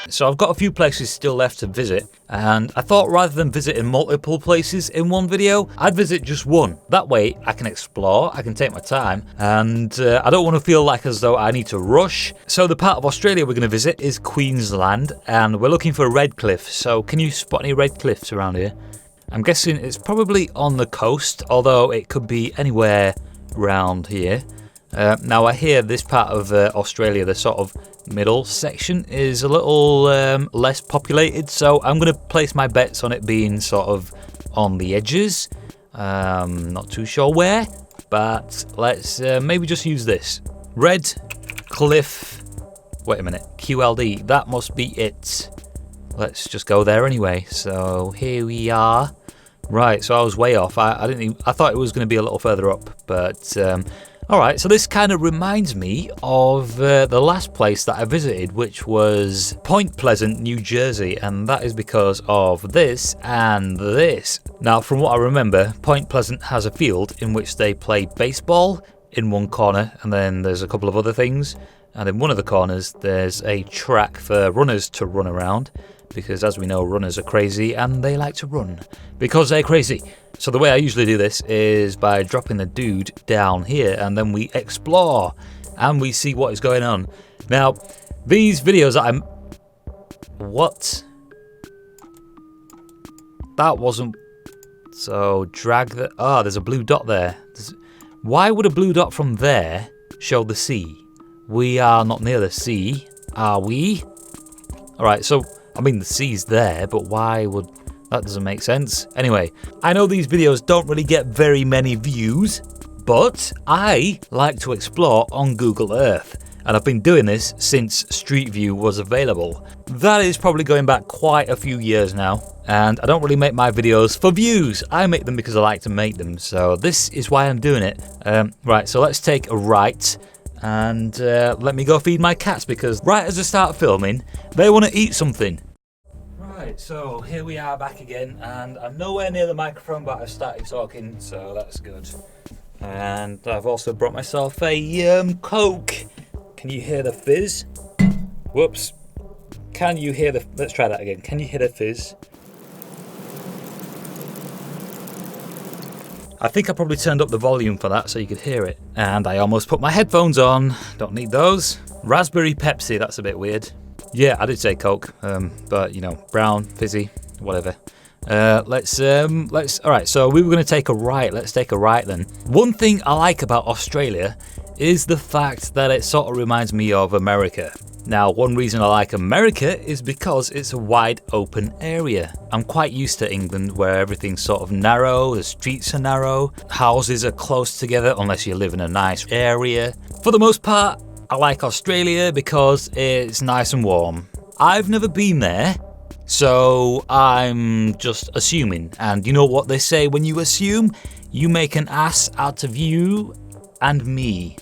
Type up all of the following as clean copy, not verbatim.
So I've got a few places still left to visit, and I thought rather than visiting multiple places in one video, I'd visit just one. That way I can explore, I can take my time, and I don't want to feel like as though I need to rush. So the part of Australia we're going to visit is Queensland, and we're looking for red cliffs. So can you spot any red cliffs around here? I'm guessing it's probably on the coast, although it could be anywhere around here. Now I hear this part of Australia, the sort of middle section, is a little less populated, so I'm going to place my bets on it being sort of on the edges. Not too sure where, but let's maybe just use this. Red Cliff, wait a minute, QLD, that must be it. Let's just go there anyway. So here we are. Right, so I was way off. I thought it was going to be a little further up, but alright, so this kind of reminds me of the last place that I visited, which was Point Pleasant, New Jersey, and that is because of this and this. Now, from what I remember, Point Pleasant has a field in which they play baseball in one corner, and then there's a couple of other things, and in one of the corners there's a track for runners to run around, because as we know, runners are crazy and they like to run because they're crazy. So the way I usually do this is by dropping the dude down here, and then we explore and we see what is going on. Now, these videos that I'm... What? That wasn't... So drag the... Ah, there's a blue dot there. Why would a blue dot from there show the sea? We are not near the sea, are we? Alright, so... I mean, the sea's there, but why would... That doesn't make sense. Anyway, I know these videos don't really get very many views, but I like to explore on Google Earth, and I've been doing this since Street View was available. That is probably going back quite a few years now, and I don't really make my videos for views. I make them because I like to make them, so this is why I'm doing it. Right, so let's take a right, and let me go feed my cats, because right as I start filming, they want to eat something. Right, so here we are back again, and I'm nowhere near the microphone, but I've started talking, so that's good. And I've also brought myself a Coke. Can you hear the fizz? Whoops. Can you hear the... Let's try that again. Can you hear the fizz? I think I probably turned up the volume for that so you could hear it. And I almost put my headphones on. Don't need those. Raspberry Pepsi, that's a bit weird. Yeah, I did say Coke, but you know, brown, fizzy, whatever. Let's, alright, so we were going to take a right. Let's take a right then. One thing I like about Australia is the fact that it sort of reminds me of America. Now, one reason I like America is because it's a wide open area. I'm quite used to England, where everything's sort of narrow, the streets are narrow, houses are close together unless you live in a nice area. For the most part, I like Australia because it's nice and warm. I've never been there, so I'm just assuming. And you know what they say when you assume? You make an ass out of you and me.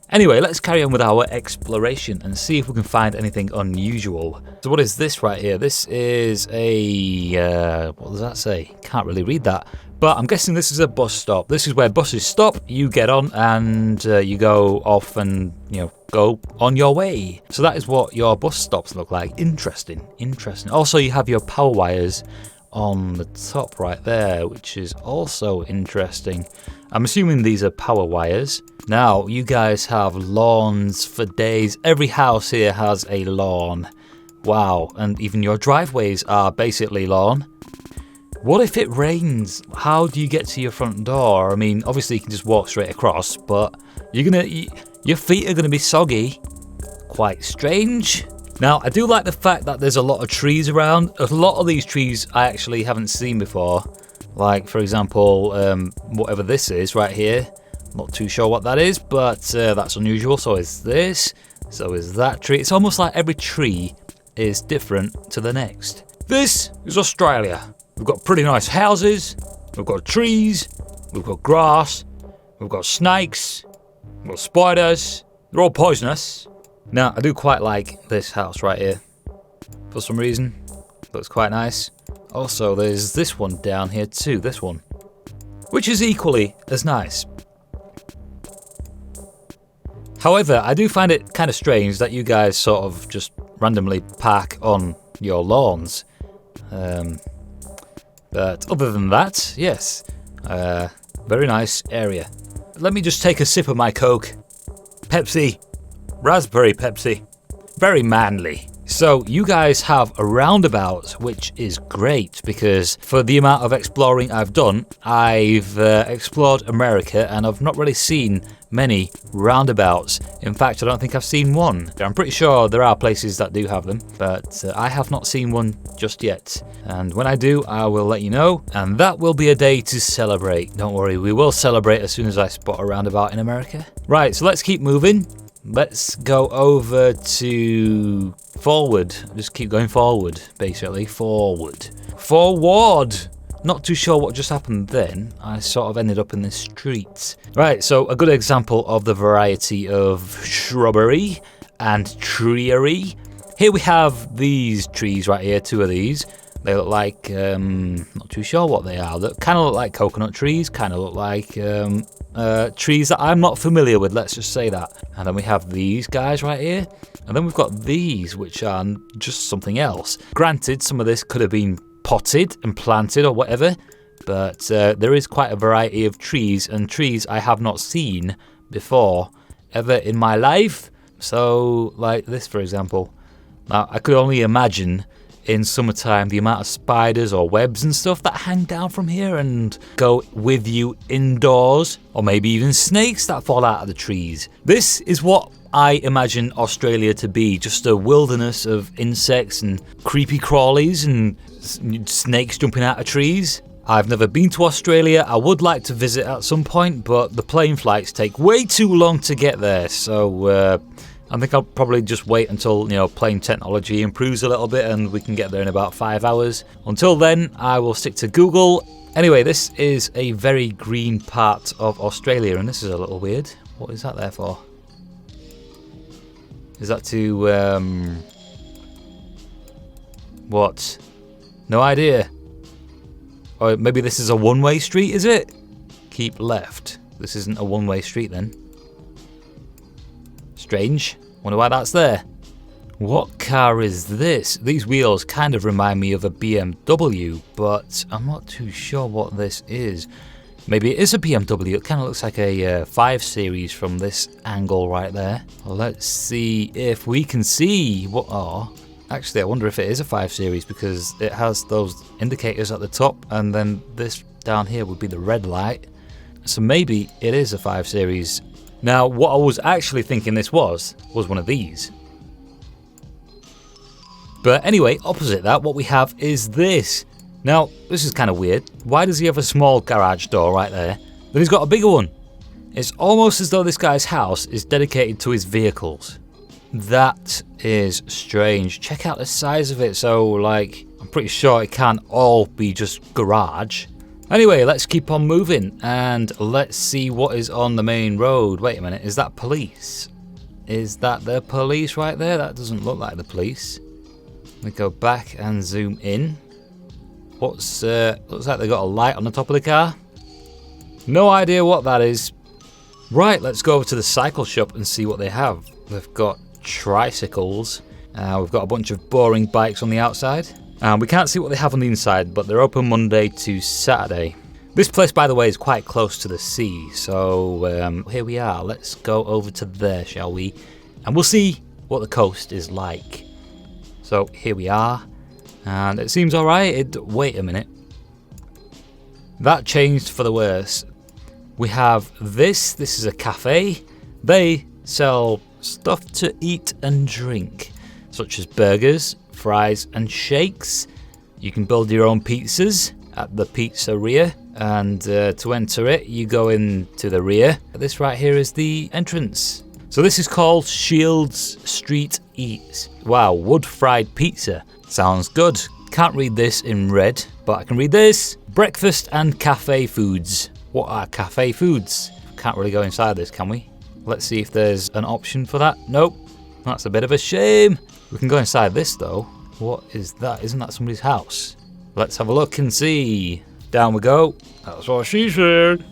Anyway, let's carry on with our exploration and see if we can find anything unusual. So what is this right here? This is a... what does that say? Can't really read that. But I'm guessing this is a bus stop. This is where buses stop, you get on, and you go off and, you know, go on your way. So that is what your bus stops look like. Interesting, interesting. Also, you have your power wires on the top right there, which is also interesting. I'm assuming these are power wires. Now, you guys have lawns for days. Every house here has a lawn. Wow, and even your driveways are basically lawn. What if it rains? How do you get to your front door? I mean, obviously you can just walk straight across, but your feet are gonna be soggy. Quite strange. Now, I do like the fact that there's a lot of trees around. A lot of these trees I actually haven't seen before. Like, for example, whatever this is right here. Not too sure what that is, but that's unusual. So is this. So is that tree. It's almost like every tree is different to the next. This is Australia. We've got pretty nice houses. We've got trees. We've got grass. We've got snakes. We've got spiders. They're all poisonous. Now, I do quite like this house right here. For some reason. Looks quite nice. Also, there's this one down here too, this one. Which is equally as nice. However, I do find it kind of strange that you guys sort of just randomly park on your lawns. But other than that, yes, very nice area. Let me just take a sip of my Coke. Pepsi, raspberry Pepsi, very manly. So you guys have a roundabout, which is great because for the amount of exploring I've done, I've explored America and I've not really seen many roundabouts. In fact, I don't think I've seen one. I'm pretty sure there are places that do have them, but I have not seen one just yet. And when I do, I will let you know. And that will be a day to celebrate. Don't worry, we will celebrate as soon as I spot a roundabout in America. Right, so let's keep moving. Let's go over to forward. Just keep going forward, basically. Forward. Forward! Not too sure what just happened then. I sort of ended up in the streets. Right, so a good example of the variety of shrubbery and treery. Here we have these trees right here, 2 of these. They look like, not too sure what they are. They kind of look like coconut trees, kind of look like trees that I'm not familiar with, let's just say that. And then we have these guys right here. And then we've got these, which are just something else. Granted, some of this could have been potted and planted or whatever, but there is quite a variety of trees, and trees I have not seen before ever in my life. So, like this, for example. Now, I could only imagine in summertime the amount of spiders or webs and stuff that hang down from here and go with you indoors, or maybe even snakes that fall out of the trees. This is what I imagine Australia to be, just a wilderness of insects and creepy crawlies and snakes jumping out of trees. I've never been to Australia. I would like to visit at some point, but the plane flights take way too long to get there, so I think I'll probably just wait until, plane technology improves a little bit and we can get there in about 5 hours. Until then, I will stick to Google. Anyway, this is a very green part of Australia, and this is a little weird. What is that there for? Is that to, what? No idea. Or maybe this is a one-way street, is it? Keep left. This isn't a one-way street then. Strange. Wonder why that's there. What car is this? These wheels kind of remind me of a BMW, but I'm not too sure what this is. Maybe it is a BMW. It kind of looks like a 5 Series from this angle right there. Let's see if we can see what are. Actually, I wonder if it is a 5 Series because it has those indicators at the top, and then this down here would be the red light. So maybe it is a 5 Series. Now, what I was actually thinking this was one of these. But anyway, opposite that, what we have is this. Now, this is kind of weird. Why does he have a small garage door right there? Then he's got a bigger one. It's almost as though this guy's house is dedicated to his vehicles. That is strange. Check out the size of it. So, I'm pretty sure it can't all be just garage. Anyway, let's keep on moving and let's see what is on the main road. Wait a minute, is that police? Is that the police right there? That doesn't look like the police. Let me go back and zoom in. Looks like they got a light on the top of the car. No idea what that is. Right, let's go over to the cycle shop and see what they have. They've got tricycles. We've got a bunch of boring bikes on the outside. We can't see what they have on the inside, but they're open Monday to Saturday. This place, by the way, is quite close to the sea, so here we are. Let's go over to there, shall we? And we'll see what the coast is like. So here we are, and it seems alright. Wait a minute. That changed for the worse. We have this. This is a cafe. They sell stuff to eat and drink, such as burgers, fries and shakes. You can build your own pizzas at the Pizzeria, and to enter it you go into the rear. This right here is the entrance. So this is called Shields Street Eats. Wow, wood fried pizza. Sounds good. Can't read this in red, but I can read this. Breakfast and cafe foods. What are cafe foods? Can't really go inside this, can we? Let's see if there's an option for that. Nope. That's a bit of a shame. We can go inside this though. What is that? Isn't that somebody's house? Let's have a look and see. Down we go. That's what she said.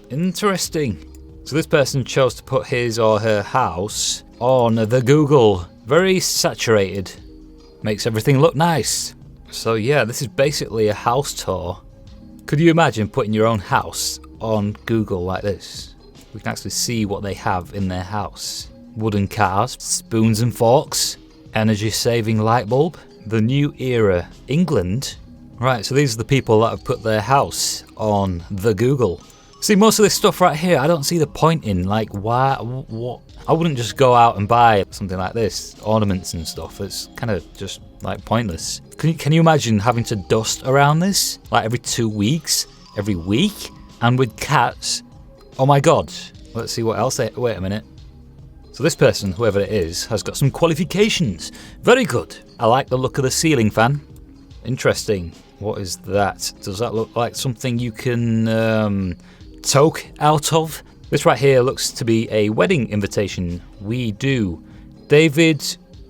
Interesting. So this person chose to put his or her house on the Google. Very saturated. Makes everything look nice. So yeah, this is basically a house tour. Could you imagine putting your own house on Google like this? We can actually see what they have in their house. Wooden cars, spoons and forks, energy saving light bulb, the new era, England. Right, so these are the people that have put their house on the Google. See, most of this stuff right here, I don't see the point in. Like, why, what? I wouldn't just go out and buy something like this, ornaments and stuff. It's kind of just like pointless. Can you imagine having to dust around this? Like every 2 weeks, every week? And with cats, oh my God. Let's see what else wait a minute. So this person, whoever it is, has got some qualifications. Very good. I like the look of the ceiling fan. Interesting. What is that? Does that look like something you can toke out of? This right here looks to be a wedding invitation. We do. David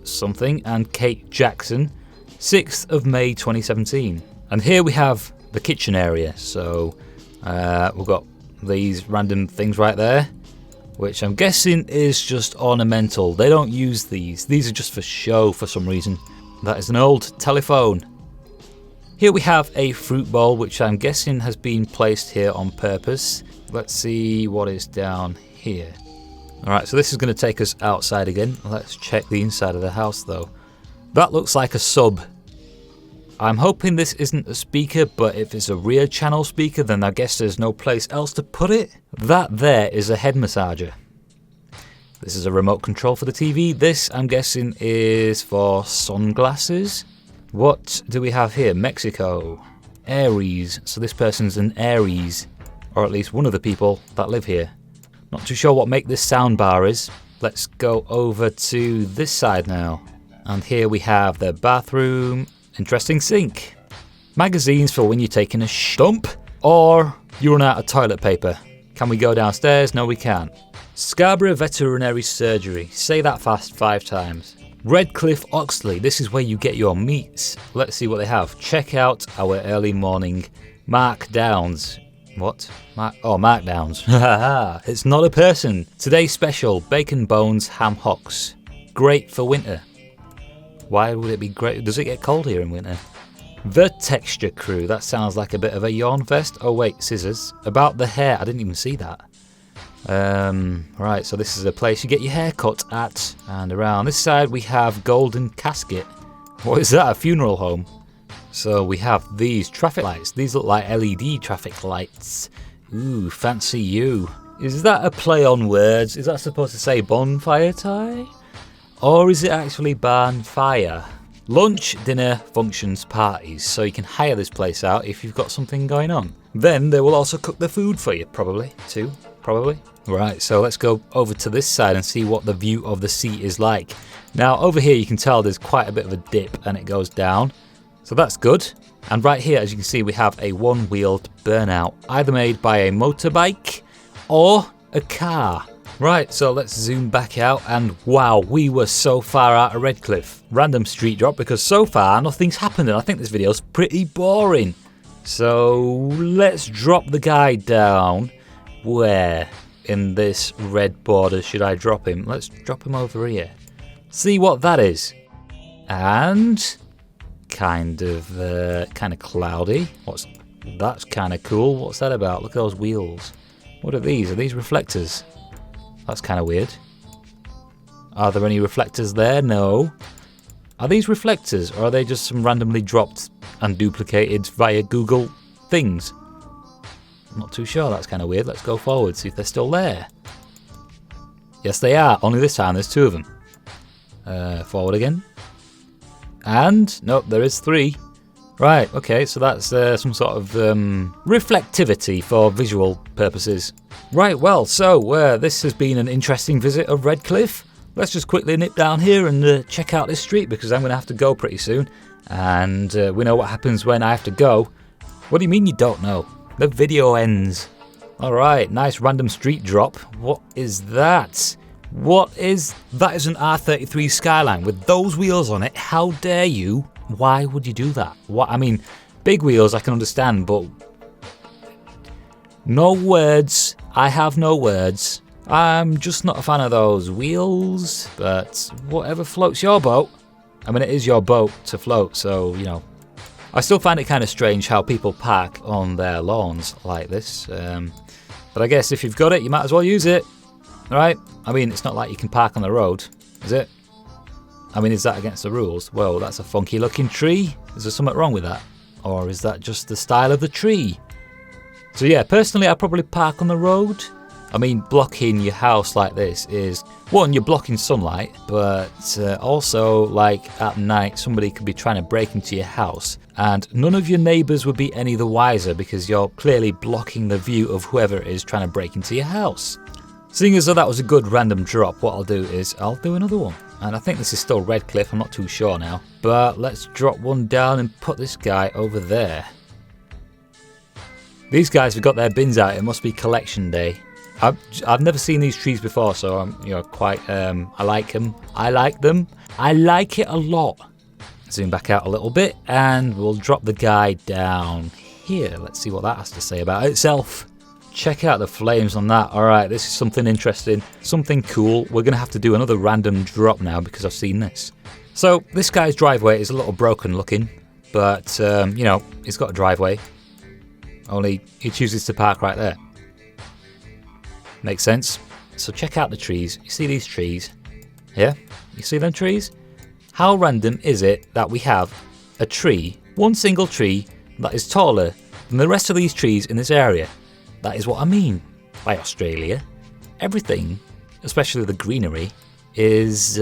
something and Kate Jackson, 6th of May 2017. And here we have the kitchen area. So we've got these random things right there, which I'm guessing is just ornamental. They don't use these. These are just for show for some reason. That is an old telephone. Here we have a fruit bowl, which I'm guessing has been placed here on purpose. Let's see what is down here. Alright, so this is going to take us outside again. Let's check the inside of the house though. That looks like a sub. I'm hoping this isn't a speaker, but if it's a rear channel speaker, then I guess there's no place else to put it. That there is a head massager. This is a remote control for the TV. This, I'm guessing, is for sunglasses. What do we have here? Mexico. Aries. So this person's an Aries. Or at least one of the people that live here. Not too sure what make this sound bar is. Let's go over to this side now. And here we have the bathroom. Interesting sink. Magazines for when you're taking a dump. Or you run out of toilet paper. Can we go downstairs? No, we can't. Scarborough Veterinary Surgery. Say that fast 5 times. Redcliffe Oxley, this is where you get your meats. Let's see what they have. Check out our early morning markdowns. What? Markdowns. It's not a person. Today's special, bacon bones ham hocks. Great for winter. Why would it be great? Does it get cold here in winter? The Texture Crew, that sounds like a bit of a yawn fest. Oh wait, scissors. About the hair, I didn't even see that. Right, so this is a place you get your hair cut at. And around this side we have Golden Casket. What is that, a funeral home? So we have these traffic lights. These look like LED traffic lights. Ooh, fancy you. Is that a play on words? Is that supposed to say bonfire tie? Or is it actually barn fire? Lunch, dinner, functions, parties. So you can hire this place out if you've got something going on. Then they will also cook the food for you, probably, too. Probably. Right, so let's go over to this side and see what the view of the sea is like. Now, over here you can tell there's quite a bit of a dip and it goes down. So that's good. And right here, as you can see, we have a one-wheeled burnout, either made by a motorbike or a car. Right, so let's zoom back out and wow, we were so far out of Redcliffe. Random street drop because so far nothing's happened and I think this video's pretty boring. So let's drop the guy down. Where in this red border should I drop him? Let's drop him over here. See what that is. And kind of cloudy. That's kind of cool. What's that about? Look at those wheels. What are these? Are these reflectors? That's kind of weird. Are there any reflectors there? No. Are these reflectors or are they just some randomly dropped and duplicated via Google things? I'm not too sure. That's kind of weird. Let's go forward, see if they're still there. Yes, they are. Only this time there's 2 of them. Forward again. And, nope, there is 3. Right, okay, so that's some sort of reflectivity for visual purposes. Right, well, so this has been an interesting visit of Redcliffe. Let's just quickly nip down here and check out this street because I'm going to have to go pretty soon. And we know what happens when I have to go. What do you mean you don't know? The video ends. Alright, nice random street drop. What is that? That is an R33 Skyline with those wheels on it. How dare you? Why would you do that? I mean, big wheels I can understand, but no words. I have no words. I'm just not a fan of those wheels, but whatever floats your boat. I mean, it is your boat to float, so, you know. I still find it kind of strange how people park on their lawns like this. But I guess if you've got it, you might as well use it, right? I mean, it's not like you can park on the road, is it? I mean, is that against the rules? Whoa, that's a funky looking tree. Is there something wrong with that? Or is that just the style of the tree? So yeah, personally, I'd probably park on the road. I mean, blocking your house like this is, one, you're blocking sunlight, but also, like, at night, somebody could be trying to break into your house, and none of your neighbours would be any the wiser because you're clearly blocking the view of whoever it is trying to break into your house. Seeing as though that was a good random drop, what I'll do is I'll do another one. And I think this is still Redcliffe, I'm not too sure now. But let's drop one down and put this guy over there. These guys have got their bins out, it must be collection day. I've never seen these trees before, so I'm, you know, quite, I like them. I like them. I like it a lot. Zoom back out a little bit and we'll drop the guy down here. Let's see what that has to say about itself. Check out the flames on that. All right, this is something interesting, something cool. We're going to have to do another random drop now because I've seen this. So this guy's driveway is a little broken looking, but, you know, he's got a driveway. Only he chooses to park right there. Makes sense. So check out the trees. You see these trees? Yeah? You see them trees? How random is it that we have a tree, one single tree, that is taller than the rest of these trees in this area? That is what I mean by Australia. Everything, especially the greenery, is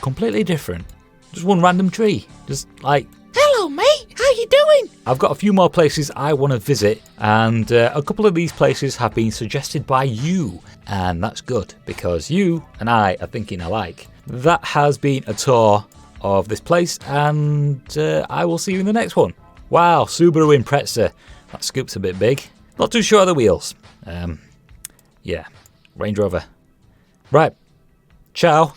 completely different. Just one random tree. Just like, hello mate, how you doing? I've got a few more places I want to visit, and a couple of these places have been suggested by you, and that's good because you and I are thinking alike. That has been a tour of this place, and I will see you in the next one. Wow, Subaru Impreza. That scoop's a bit big. Not too sure of the wheels. Yeah, Range Rover. Right, ciao.